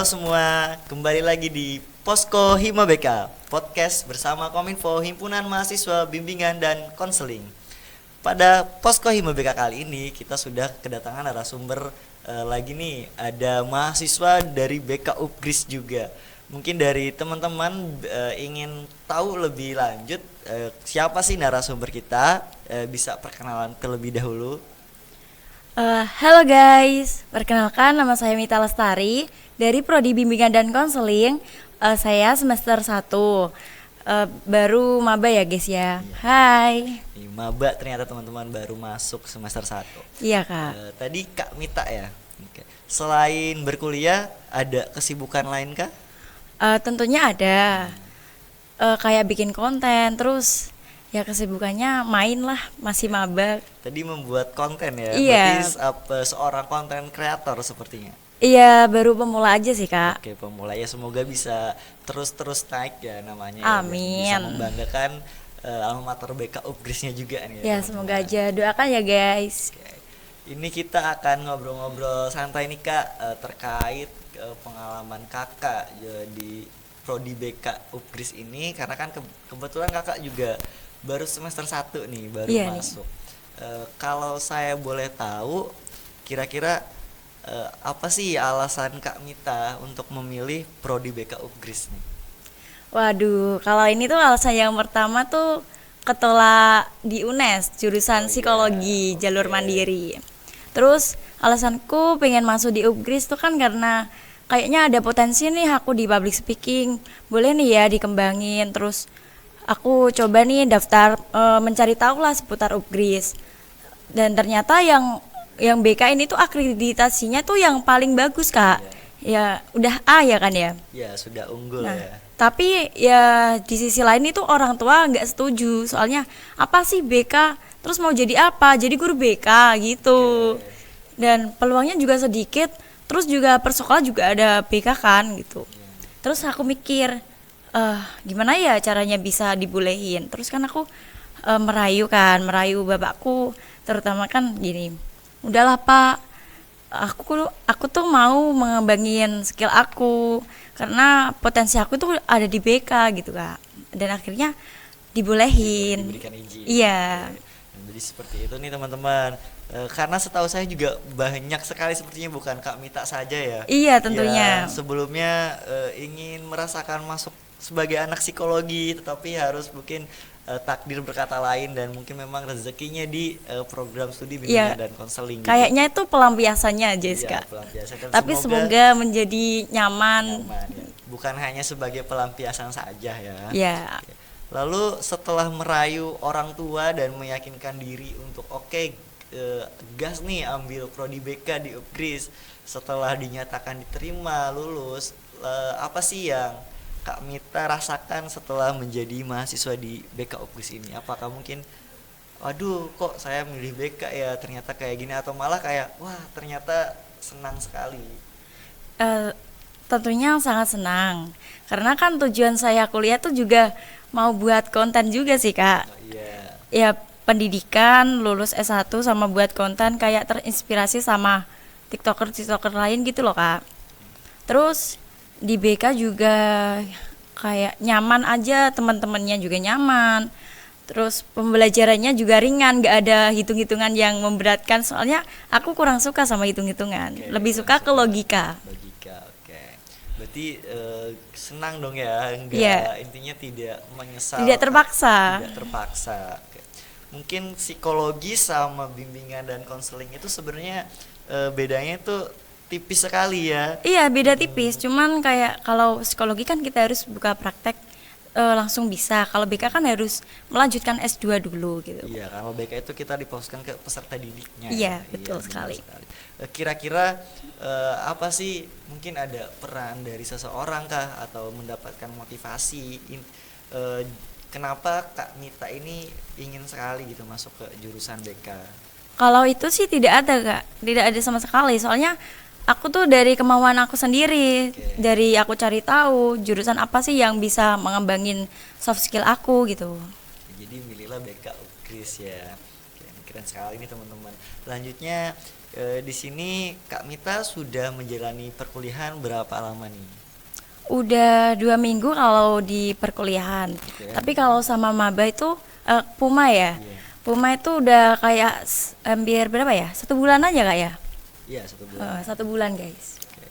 Halo semua, kembali lagi di Posko Hima BK Podcast bersama Kominfo Himpunan Mahasiswa Bimbingan dan Konseling. Pada Posko Hima BK kali ini kita sudah kedatangan narasumber lagi nih. Ada mahasiswa dari BK Upgris juga. Mungkin dari teman-teman ingin tahu lebih lanjut siapa sih narasumber kita, bisa perkenalan terlebih dahulu. Halo guys, perkenalkan nama saya Mita Lestari dari Prodi Bimbingan dan Konseling. Saya semester 1, baru maba ya guys ya. Hai. Maba ternyata teman-teman baru masuk semester 1. Iya kak. Tadi Kak Mita ya. Oke. Selain berkuliah ada kesibukan lain kah? Tentunya ada, kayak bikin konten, terus ya kesibukannya main lah, masih maba. Tadi membuat konten ya. Iya. Berarti seorang konten kreator sepertinya. Iya, baru pemula aja sih kak. Oke, pemula ya, semoga bisa terus naik ya namanya. Amin. Ya, bisa membanggakan alma mater BK Upgrisnya juga nih Ya teman-teman. semoga aja, doakan ya guys. Oke. Ini kita akan ngobrol-ngobrol santai nih Kak, terkait pengalaman Kakak di Prodi BK Upgris ini, karena kan kebetulan Kakak juga baru semester 1 nih, baru Iya masuk. Kalau saya boleh tahu, kira-kira apa sih alasan Kak Mita untuk memilih Prodi BK Upgris nih? Waduh, kalau ini tuh alasan yang pertama tuh ketolak di UNES, jurusan psikologi, jalur mandiri. Terus alasanku pengen masuk di Upgris tuh kan karena kayaknya ada potensi nih aku di public speaking, boleh nih ya dikembangin. Terus aku coba nih daftar, mencari tahu lah seputar Upgris. Dan ternyata yang BK ini tuh akreditasinya tuh yang paling bagus kak. Ya udah A ya kan ya. Ya sudah unggul Nah, ya. tapi ya di sisi lain itu orang tua nggak setuju, soalnya apa sih BK, terus mau jadi apa, jadi guru BK gitu. Dan peluangnya juga sedikit, terus juga per sekolah juga ada BK kan gitu. Terus aku mikir, gimana ya caranya bisa dibolehin. Terus kan aku merayu bapakku, terutama kan gini, udahlah pak, aku tuh mau mengembangin skill aku karena potensi aku tuh ada di BK gitu kak. Dan akhirnya dibolehin. Diberikan izin. Iya. Jadi seperti itu nih teman-teman. Karena setahu saya juga banyak sekali, sepertinya bukan Kak Mita saja ya. Iya, tentunya. Yang sebelumnya ingin merasakan masuk sebagai anak psikologi, tetapi harus mungkin takdir berkata lain, dan mungkin memang rezekinya di program studi bimbingan dan konseling. Kayaknya itu pelampiasannya aja gitu. kak. Pelampiasan. Tapi semoga menjadi nyaman. Ya. Bukan hanya sebagai pelampiasan saja ya. Ya. Lalu setelah merayu orang tua dan meyakinkan diri untuk gas nih ambil Prodi BK di Upgris, setelah dinyatakan diterima lulus, apa sih yang Kak Mita rasakan setelah menjadi mahasiswa di BK Upgris ini? Apakah mungkin waduh kok saya milih BK ya, ternyata kayak gini, atau malah kayak wah ternyata senang sekali? Tentunya sangat senang, karena kan tujuan saya kuliah tuh juga mau buat konten juga sih kak. Ya pendidikan, lulus S1 sama buat konten, kayak terinspirasi sama tiktoker lain gitu loh kak. Terus di BK juga kayak nyaman aja, teman-temannya juga nyaman. Terus pembelajarannya juga ringan, gak ada hitung-hitungan yang memberatkan, soalnya aku kurang suka sama hitung-hitungan. Lebih suka ke logika. Berarti senang dong ya, intinya tidak menyesal, tidak terpaksa. Mungkin psikologi sama bimbingan dan konseling itu sebenarnya bedanya itu tipis sekali ya. Iya, beda tipis, cuman kayak kalau psikologi kan kita harus buka praktek langsung bisa. Kalau BK kan harus melanjutkan S2 dulu gitu. Iya, kalau BK itu kita diposkan ke peserta didiknya. Iya, betul sekali. Kira-kira apa sih, mungkin ada peran dari seseorang kah atau mendapatkan motivasi kenapa Kak Mita ini ingin sekali gitu masuk ke jurusan BK? Kalau itu sih tidak ada kak, tidak ada sama sekali. Soalnya aku tuh dari kemauan aku sendiri, dari aku cari tahu jurusan apa sih yang bisa mengembangin soft skill aku gitu. Jadi milihlah BK Upgris ya. keren sekali nih teman-teman. Selanjutnya di sini Kak Mita sudah menjalani perkuliahan berapa lama nih? Udah 2 minggu kalau di perkuliahan. Oke. Tapi kalau sama maba itu Puma ya. Iya. Puma itu udah kayak hampir berapa ya? 1 bulan aja kak ya? Iya, 1 bulan. 1 bulan guys. Oke.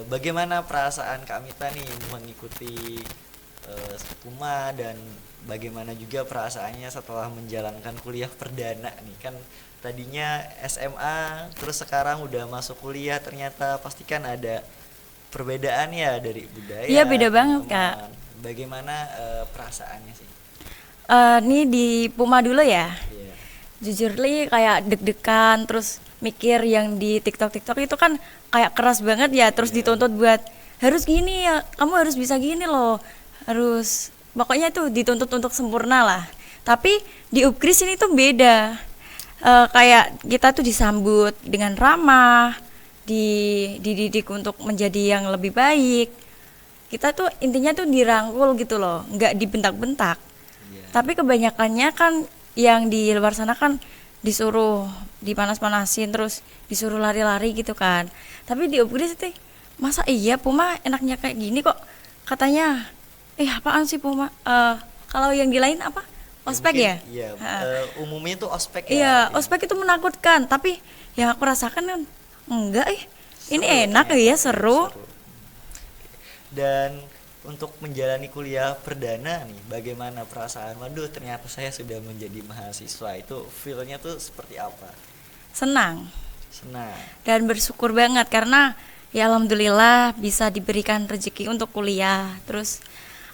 Bagaimana perasaan Kak Mita nih mengikuti Puma, dan bagaimana juga perasaannya setelah menjalankan kuliah perdana nih, kan tadinya SMA terus sekarang udah masuk kuliah, ternyata pastikan ada perbedaan ya dari budaya. Iya, beda banget, Kak. teman-teman. Bagaimana perasaannya sih? Ini di Puma dulu ya. Iya. Jujur li kayak deg-degan, terus mikir yang di TikTok itu kan kayak keras banget ya, terus dituntut buat harus gini ya, kamu harus bisa gini loh, harus pokoknya itu dituntut untuk sempurna lah. Tapi di Upgris ini tuh beda. Kayak kita tuh disambut dengan ramah, dididik untuk menjadi yang lebih baik. Kita tuh intinya tuh dirangkul gitu loh, nggak dibentak-bentak. Iya. Tapi kebanyakannya kan yang di luar sana kan disuruh dipanas-panasin, terus disuruh lari-lari gitu kan. Tapi di Upgris itu masa iya Puma enaknya kayak gini kok, katanya apaan sih Puma. Kalau yang di lain apa, ospek mungkin, ya. Iya. Ha. Umumnya tuh ospek ya. Iya, Iya. ospek itu menakutkan, tapi yang aku rasakan kan enggak, ini Seru enak ternyata. ya, seru. Dan untuk menjalani kuliah perdana nih, bagaimana perasaan? Waduh, ternyata saya sudah menjadi mahasiswa. Itu feel-nya tuh seperti apa? Senang Senang. dan bersyukur banget karena ya alhamdulillah bisa diberikan rezeki untuk kuliah. Terus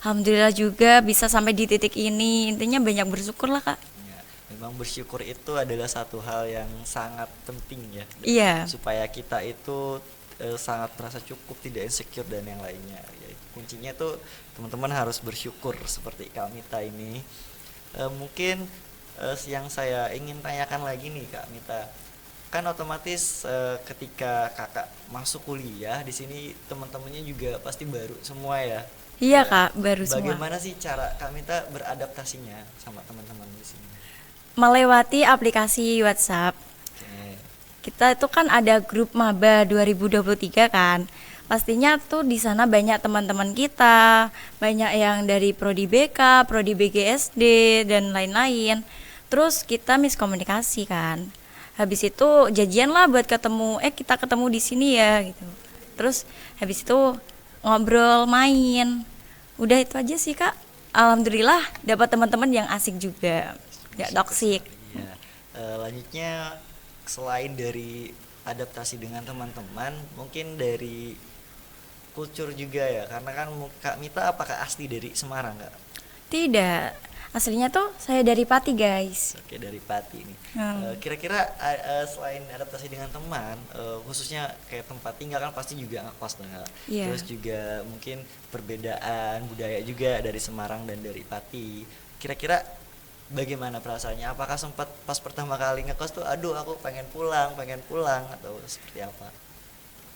alhamdulillah juga bisa sampai di titik ini. Intinya banyak bersyukur lah kak. Ya, memang bersyukur itu adalah satu hal yang sangat penting ya. Iya. Supaya kita itu sangat merasa cukup, tidak insecure dan yang lainnya. Ya, kuncinya tuh teman-teman harus bersyukur seperti Kak Mita ini. Mungkin yang saya ingin tanyakan lagi nih Kak Mita, kan otomatis ketika kakak masuk kuliah di sini teman-temannya juga pasti baru semua ya. Iya Ya, kak, baru semua. Bagaimana sih cara Kak Mita beradaptasinya sama teman-teman di sini? Melewati aplikasi WhatsApp. Oke. Kita itu kan ada grup maba 2023 kan. Pastinya tuh di sana banyak teman-teman kita, banyak yang dari prodi BK, prodi BGSD dan lain-lain. Terus kita miskomunikasi kan. Habis itu janjian lah buat ketemu, kita ketemu di sini ya gitu. Terus habis itu ngobrol, main. Udah itu aja sih Kak. Alhamdulillah dapat teman-teman yang asik juga. Gak toksik. Iya. Lanjutnya, selain dari adaptasi dengan teman-teman, mungkin dari kultur juga ya, karena kan Kak Mita apakah asli dari Semarang Kak? Tidak. Aslinya tuh saya dari Pati guys. Oke, dari Pati nih. Hmm. Kira-kira selain adaptasi dengan teman, khususnya kayak tempat tinggal kan pasti juga ngekos dong Kak. Iya. Terus juga mungkin perbedaan budaya juga dari Semarang dan dari Pati. Kira-kira bagaimana perasaannya? Apakah sempat pas pertama kali ngekos tuh, aduh aku pengen pulang, atau seperti apa?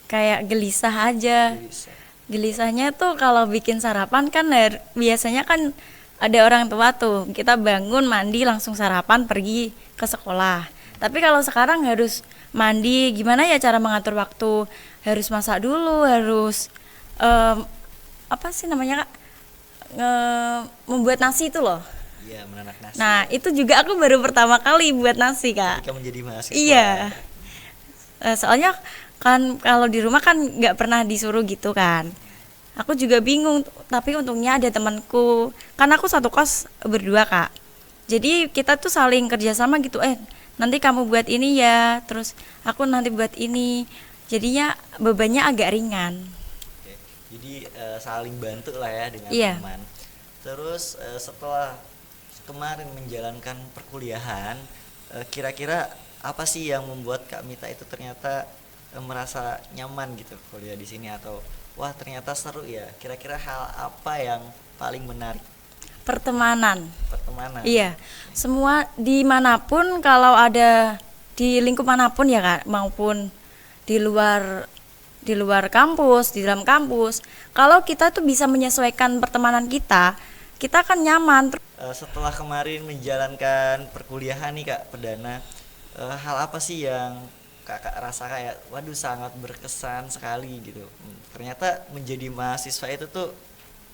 Kayak gelisah aja. Bisa. Gelisahnya tuh kalau bikin sarapan kan biasanya kan ada orang tua tuh, kita bangun mandi langsung sarapan pergi ke sekolah. Tapi kalau sekarang harus mandi, gimana ya cara mengatur waktu? Harus masak dulu, harus apa sih namanya Kak? Membuat nasi itu loh. Iya, menanak nasi. Nah itu juga aku baru pertama kali buat nasi Kak. Ketika menjadi mahasiswa. Iya. Soalnya kan kalau di rumah kan nggak pernah disuruh gitu kan. Aku juga bingung, tapi untungnya ada temanku. Kan aku satu kos berdua Kak. Jadi kita tuh saling kerjasama gitu. Nanti kamu buat ini ya, terus aku nanti buat ini. Jadinya bebannya agak ringan. Oke. Jadi saling bantu lah ya dengan Iya. teman. Terus setelah kemarin menjalankan perkuliahan, kira-kira apa sih yang membuat Kak Mita itu ternyata merasa nyaman gitu kuliah di sini, atau wah ternyata seru ya? Kira-kira hal apa yang paling menarik? Pertemanan. Pertemanan. Iya, semua dimanapun kalau ada di lingkup manapun ya Kak, maupun di luar kampus, di dalam kampus. Kalau kita tuh bisa menyesuaikan pertemanan kita akan nyaman. setelah kemarin menjalankan perkuliahan nih Kak Perdana, hal apa sih yang Kakak rasa kayak waduh sangat berkesan sekali gitu. Ternyata menjadi mahasiswa itu tuh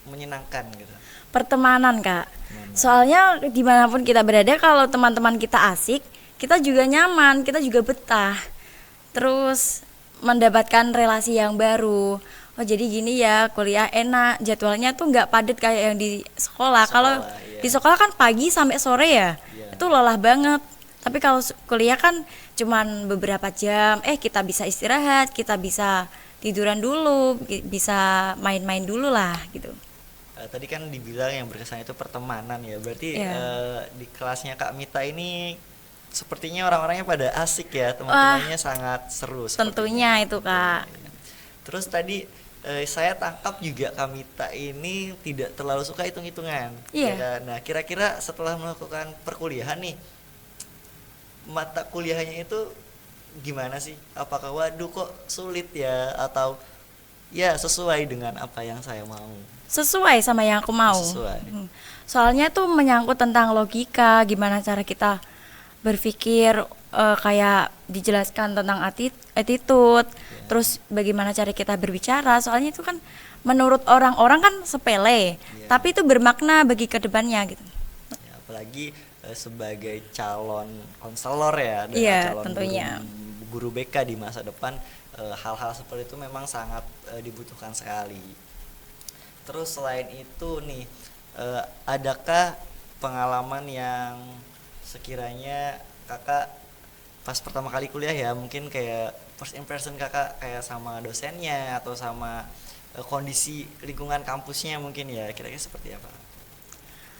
menyenangkan gitu. Pertemanan, Kak. Gimana? Soalnya dimanapun kita berada, kalau teman-teman kita asik, kita juga nyaman, kita juga betah. Terus mendapatkan relasi yang baru. Oh jadi gini ya, kuliah enak, jadwalnya tuh nggak padat kayak yang di sekolah. Kalau Iya. di sekolah kan pagi sampai sore ya, Iya. itu lelah banget. Tapi kalau kuliah kan cuman beberapa jam, kita bisa istirahat, kita bisa tiduran dulu, bisa main-main dulu lah gitu. Tadi kan dibilang yang berkesan itu pertemanan ya. Berarti Iya. di kelasnya Kak Mita ini sepertinya orang-orangnya pada asik ya, Wah, teman-temannya sangat seru tentunya sepertinya. itu, Kak. Iya. Terus tadi saya tangkap juga Kak Mita ini tidak terlalu suka hitung-hitungan. Ya Iya. kan? Nah, kira-kira setelah melakukan perkuliahan nih, mata kuliahnya itu gimana sih? Apakah waduh kok sulit ya atau ya sesuai dengan apa yang saya mau? Sesuai sama yang aku mau. Sesuai. Soalnya tuh menyangkut tentang logika, gimana cara kita berpikir, kayak dijelaskan tentang attitude, terus bagaimana cara kita berbicara. Soalnya itu kan menurut orang-orang kan sepele, Iya. tapi itu bermakna bagi kedepannya gitu. Ya, apalagi sebagai calon konselor ya dan Iya, calon tentunya. guru BK di masa depan, hal-hal seperti itu memang sangat dibutuhkan sekali. Terus selain itu nih, adakah pengalaman yang sekiranya kakak pas pertama kali kuliah ya, mungkin kayak first impression kakak kayak sama dosennya atau sama kondisi lingkungan kampusnya mungkin ya, kira-kira seperti apa?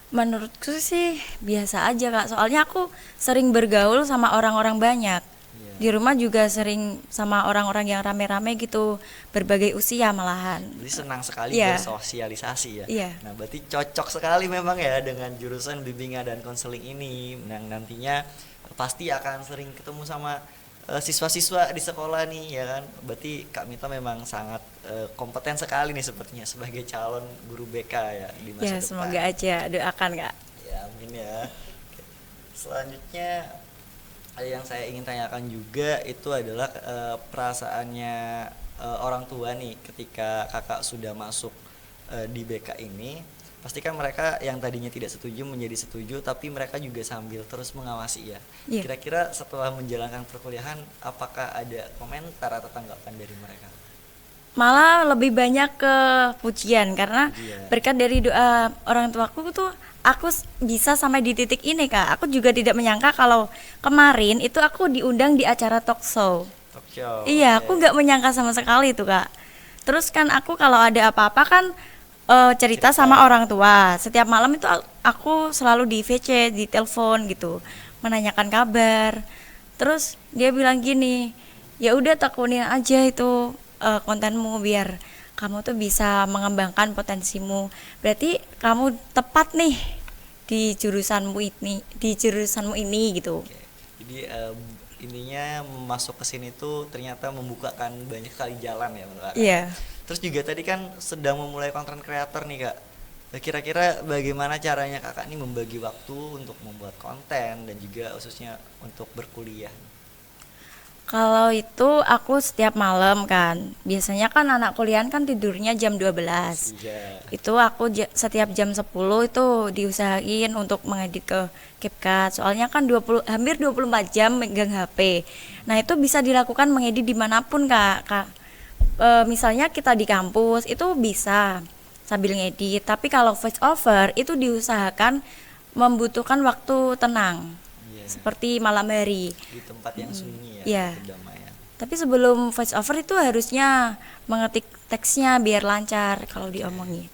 Menurutku sih biasa aja, Kak. Soalnya aku sering bergaul sama orang-orang banyak. Iya. Di rumah juga sering sama orang-orang yang rame-rame gitu, berbagai usia malahan. Jadi senang sekali Iya. bersosialisasi ya. Iya. Nah, berarti cocok sekali memang ya dengan jurusan bimbingan dan konseling ini. Yang nantinya pasti akan sering ketemu sama siswa-siswa di sekolah nih ya kan. Berarti Kak Mita memang sangat kompeten sekali nih sepertinya sebagai calon guru BK ya di masa Ya, depan. semoga aja, doakan, Kak. Ya, amin ya. Oke. Selanjutnya yang saya ingin tanyakan juga itu adalah perasaannya orang tua nih ketika kakak sudah masuk di BK ini. Pasti kan mereka yang tadinya tidak setuju menjadi setuju, tapi mereka juga sambil terus mengawasi ya. Iya. Kira-kira setelah menjalankan perkuliahan, apakah ada komentar atau tanggapan dari mereka? Malah lebih banyak ke pujian karena Pujian. berkat dari doa orang tuaku tuh aku bisa sampai di titik ini, Kak. Aku juga tidak menyangka kalau kemarin itu aku diundang di acara talk show. Talk show. Iya, Oke. aku nggak menyangka sama sekali itu, Kak. Terus kan aku kalau ada apa-apa kan cerita sama orang tua. Setiap malam itu aku selalu di VC, di telepon gitu, menanyakan kabar. Terus dia bilang gini, ya udah tekunin aja itu kontenmu biar kamu tuh bisa mengembangkan potensimu. Berarti kamu tepat nih di jurusanmu ini gitu. Oke. Jadi intinya masuk ke sini tuh ternyata membukakan banyak sekali jalan ya menurut Kakak. Iya. Terus juga tadi kan sedang memulai content creator nih Kak. Nah, kira-kira bagaimana caranya Kakak nih membagi waktu untuk membuat konten dan juga khususnya untuk berkuliah? Kalau itu aku setiap malam kan. Biasanya kan anak kuliahan kan tidurnya jam 12. Iya. Itu aku setiap jam 10 itu diusahain untuk mengedit ke CapCut. Soalnya kan hampir 24 jam megang HP. Nah, itu bisa dilakukan mengedit dimanapun, Kak. Misalnya kita di kampus itu bisa sambil ngedit. Tapi kalau voice over itu diusahakan membutuhkan waktu tenang. Iya. Seperti malam hari. Di tempat yang sunyi ya, Iya. kedamaian. Tapi sebelum voice over itu harusnya mengetik teksnya biar lancar kalau diomongin.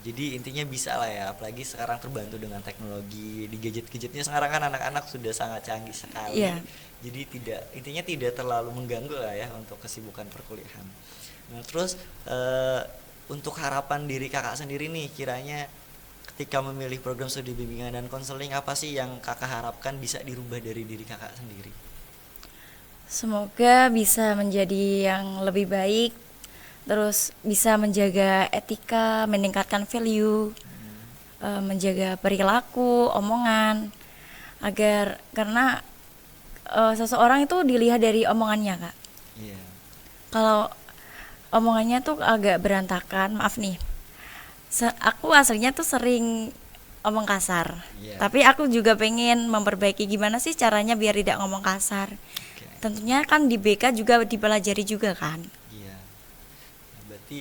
Jadi intinya bisa lah ya, apalagi sekarang terbantu dengan teknologi di gadget-gadgetnya sekarang kan anak-anak sudah sangat canggih sekali. Iya. Jadi intinya tidak terlalu mengganggu lah ya untuk kesibukan perkuliahan. Nah terus untuk harapan diri kakak sendiri nih, kiranya ketika memilih program studi bimbingan dan konseling apa sih yang kakak harapkan bisa dirubah dari diri kakak sendiri? Semoga bisa menjadi yang lebih baik, terus bisa menjaga etika, meningkatkan value, menjaga perilaku, omongan, agar karena seseorang itu dilihat dari omongannya, Kak. Iya. Kalau omongannya tuh agak berantakan, maaf nih. Aku aslinya tuh sering ngomong kasar. Iya. Tapi aku juga pengen memperbaiki gimana sih caranya biar tidak ngomong kasar. Oke. Tentunya kan di BK juga dipelajari juga kan. Iya. Nah, berarti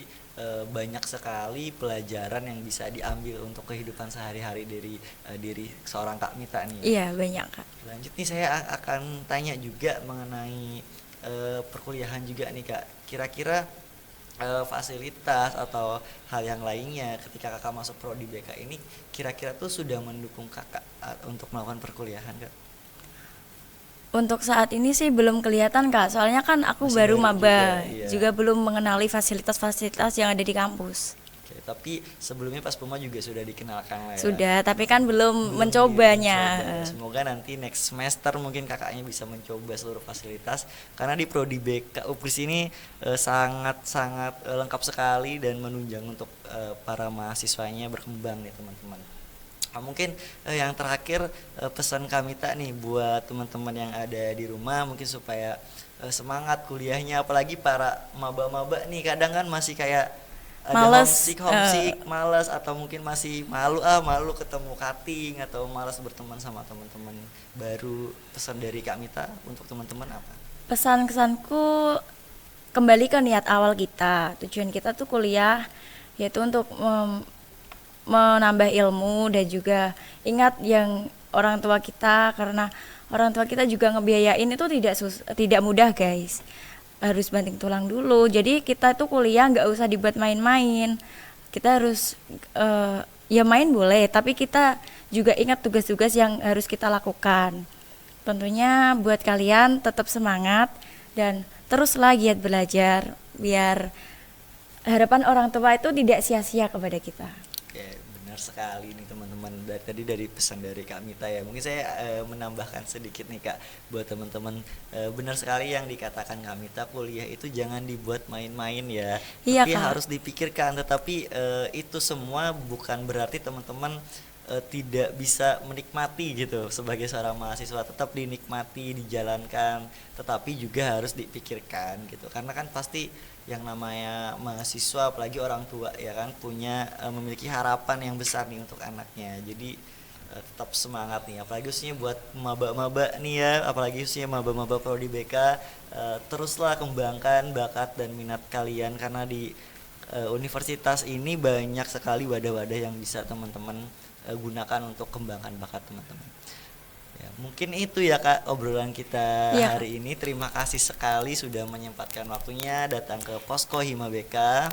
banyak sekali pelajaran yang bisa diambil untuk kehidupan sehari-hari dari diri seorang Kak Mita nih. Iya, banyak, Kak. Lanjut nih, saya akan tanya juga mengenai perkuliahan juga nih Kak. Kira-kira fasilitas atau hal yang lainnya ketika kakak masuk prodi BK ini kira-kira tuh sudah mendukung kakak untuk melakukan perkuliahan Kak? Untuk saat ini sih belum kelihatan, Kak. Soalnya kan aku Masih baru baru maba, juga, iya. juga belum mengenali fasilitas-fasilitas yang ada di kampus. Oke, tapi sebelumnya pas Puma juga sudah dikenalkan lah ya. Sudah, tapi kan belum Belum mencobanya. mencoba. Semoga nanti next semester mungkin kakaknya bisa mencoba seluruh fasilitas karena di prodi BK UPRIS ini sangat-sangat lengkap sekali dan menunjang untuk para mahasiswanya berkembang nih teman-teman. Nah, mungkin yang terakhir pesan Kamita nih buat teman-teman yang ada di rumah mungkin supaya semangat kuliahnya, apalagi para maba-maba nih kadang kan masih kayak ada Males, homesick, malas atau mungkin masih malu ketemu cutting atau malas berteman sama teman-teman baru. Pesan dari Kak Mita untuk teman-teman apa? Pesan-kesanku kembali ke niat awal kita. Tujuan kita tuh kuliah yaitu untuk menambah ilmu dan juga ingat yang orang tua kita, karena orang tua kita juga ngebiayain itu tidak mudah, guys. Harus banting tulang dulu. Jadi kita tuh kuliah nggak usah dibuat main-main. Kita harus ya main boleh, tapi kita juga ingat tugas-tugas yang harus kita lakukan. Tentunya buat kalian tetap semangat dan teruslah giat belajar biar harapan orang tua itu tidak sia-sia kepada kita. Ya, benar sekali nih teman-teman. Dari pesan dari Kak Mita ya. Mungkin saya menambahkan sedikit nih Kak buat teman-teman. Benar sekali yang dikatakan Kak Mita, kuliah itu jangan dibuat main-main ya. Iya, Tapi Kak. harus dipikirkan. Tetapi itu semua bukan berarti teman-teman tidak bisa menikmati gitu sebagai seorang mahasiswa. Tetap dinikmati, dijalankan, tetapi juga harus dipikirkan gitu. Karena kan pasti yang namanya mahasiswa apalagi orang tua ya kan punya memiliki harapan yang besar nih untuk anaknya. Jadi tetap semangat nih, apalagi khususnya buat maba-maba nih ya, apalagi khususnya maba-maba prodi BK, teruslah kembangkan bakat dan minat kalian karena di universitas ini banyak sekali wadah-wadah yang bisa teman-teman gunakan untuk kembangkan bakat teman-teman. Ya, mungkin itu ya Kak obrolan kita Iya, hari ini. Terima kasih sekali sudah menyempatkan waktunya datang ke Posko Hima BK.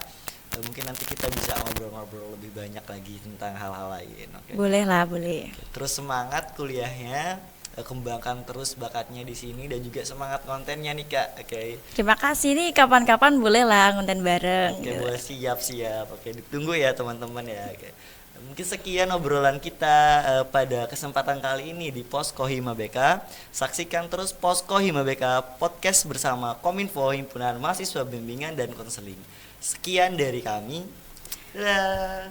Mungkin nanti kita bisa ngobrol-ngobrol lebih banyak lagi tentang hal-hal lain. Oke. Boleh lah, boleh. Terus semangat kuliahnya, kembangkan terus bakatnya di sini dan juga semangat kontennya nih Kak. Oke. Terima kasih nih, kapan-kapan boleh lah konten bareng. Oke, gitu. boleh, siap. Oke, ditunggu ya teman-teman ya. Oke. Mungkin sekian obrolan kita pada kesempatan kali ini di Posko Hima BK. Saksikan terus Posko Hima BK podcast bersama Kominfo Himpunan Mahasiswa Bimbingan dan Konseling. Sekian dari kami. Dadah.